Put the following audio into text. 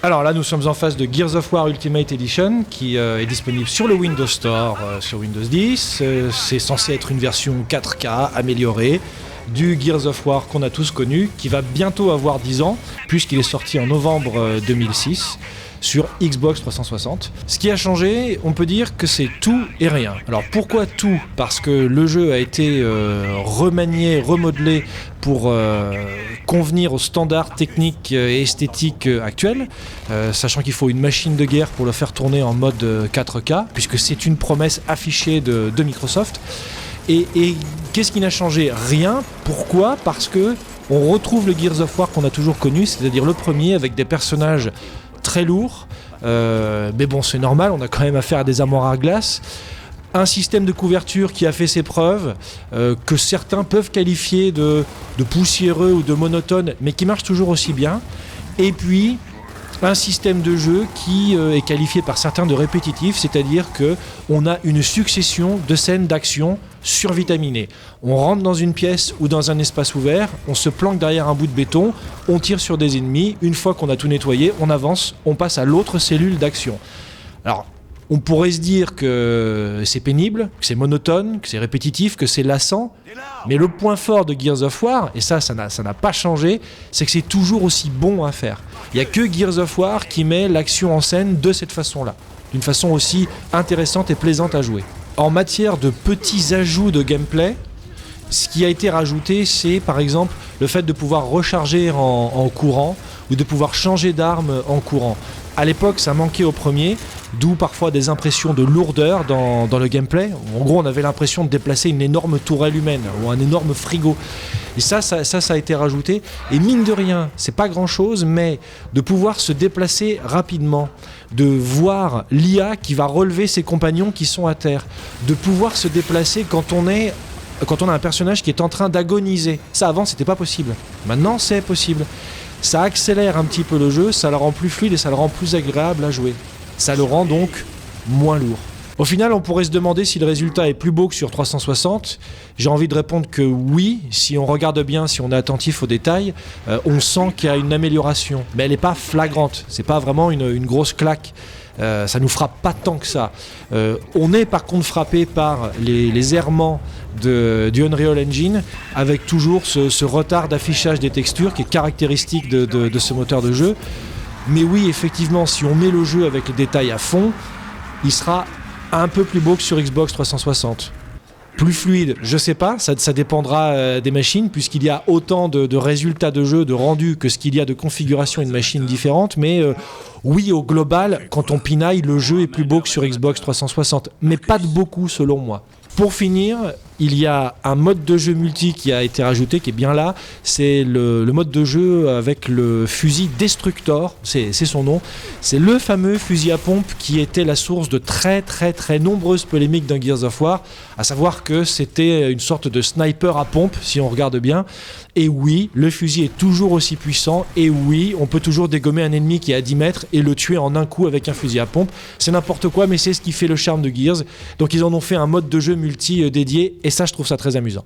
Alors là, nous sommes en face de Gears of War Ultimate Edition qui est disponible sur le Windows Store, sur Windows 10. C'est censé être une version 4K améliorée du Gears of War qu'on a tous connu, qui va bientôt avoir 10 ans, puisqu'il est sorti en novembre 2006 sur Xbox 360. Ce qui a changé, on peut dire que c'est tout et rien. Alors pourquoi tout ? Parce que le jeu a été remanié, remodelé pour convenir aux standards techniques et esthétiques actuels, sachant qu'il faut une machine de guerre pour le faire tourner en mode 4K, puisque c'est une promesse affichée de Microsoft. Et qu'est-ce qui n'a changé ? Rien. Pourquoi ? Parce que on retrouve le Gears of War qu'on a toujours connu, c'est-à-dire le premier avec des personnages très lourds, mais bon, c'est normal, on a quand même affaire à des armoires à glace. Un système de couverture qui a fait ses preuves, que certains peuvent qualifier de poussiéreux ou de monotone, mais qui marche toujours aussi bien. Et puis un système de jeu qui est qualifié par certains de répétitif, c'est-à-dire qu'on a une succession de scènes d'action survitaminées. On rentre dans une pièce ou dans un espace ouvert, on se planque derrière un bout de béton, on tire sur des ennemis, une fois qu'on a tout nettoyé, on avance, on passe à l'autre cellule d'action. Alors, on pourrait se dire que c'est pénible, que c'est monotone, que c'est répétitif, que c'est lassant, mais le point fort de Gears of War, et ça n'a pas changé, c'est que c'est toujours aussi bon à faire. Il n'y a que Gears of War qui met l'action en scène de cette façon-là, d'une façon aussi intéressante et plaisante à jouer. En matière de petits ajouts de gameplay, ce qui a été rajouté, c'est par exemple le fait de pouvoir recharger en courant ou de pouvoir changer d'arme en courant. À l'époque, ça manquait au premier, d'où parfois des impressions de lourdeur dans le gameplay. En gros, on avait l'impression de déplacer une énorme tourelle humaine ou un énorme frigo. Et ça a été rajouté. Et mine de rien, c'est pas grand-chose, mais de pouvoir se déplacer rapidement, de voir l'IA qui va relever ses compagnons qui sont à terre, de pouvoir se déplacer quand on a un personnage qui est en train d'agoniser. Ça, avant, c'était pas possible. Maintenant, c'est possible. Ça accélère un petit peu le jeu, ça le rend plus fluide et ça le rend plus agréable à jouer. Ça le rend donc moins lourd. Au final, on pourrait se demander si le résultat est plus beau que sur 360. J'ai envie de répondre que oui, si on regarde bien, si on est attentif aux détails, on sent qu'il y a une amélioration. Mais elle n'est pas flagrante, c'est pas vraiment une grosse claque. Ça nous frappe pas tant que ça. On est par contre frappé par les errements du Unreal Engine, avec toujours ce retard d'affichage des textures qui est caractéristique de ce moteur de jeu. Mais oui, effectivement, si on met le jeu avec les détails à fond, il sera un peu plus beau que sur Xbox 360. Plus fluide, je sais pas, ça dépendra des machines, puisqu'il y a autant de résultats de jeu, de rendu, que ce qu'il y a de configuration et de machines différentes, mais oui, au global, quand on pinaille, le jeu est plus beau que sur Xbox 360, mais pas de beaucoup selon moi. Pour finir, il y a un mode de jeu multi qui a été rajouté, qui est bien là, c'est le mode de jeu avec le fusil Destructor, c'est son nom. C'est le fameux fusil à pompe qui était la source de très très très nombreuses polémiques dans Gears of War, à savoir que c'était une sorte de sniper à pompe, si on regarde bien. Et oui, le fusil est toujours aussi puissant, et oui, on peut toujours dégommer un ennemi qui est à 10 mètres et le tuer en un coup avec un fusil à pompe. C'est n'importe quoi, mais c'est ce qui fait le charme de Gears. Donc ils en ont fait un mode de jeu multi dédié, et ça je trouve ça très amusant.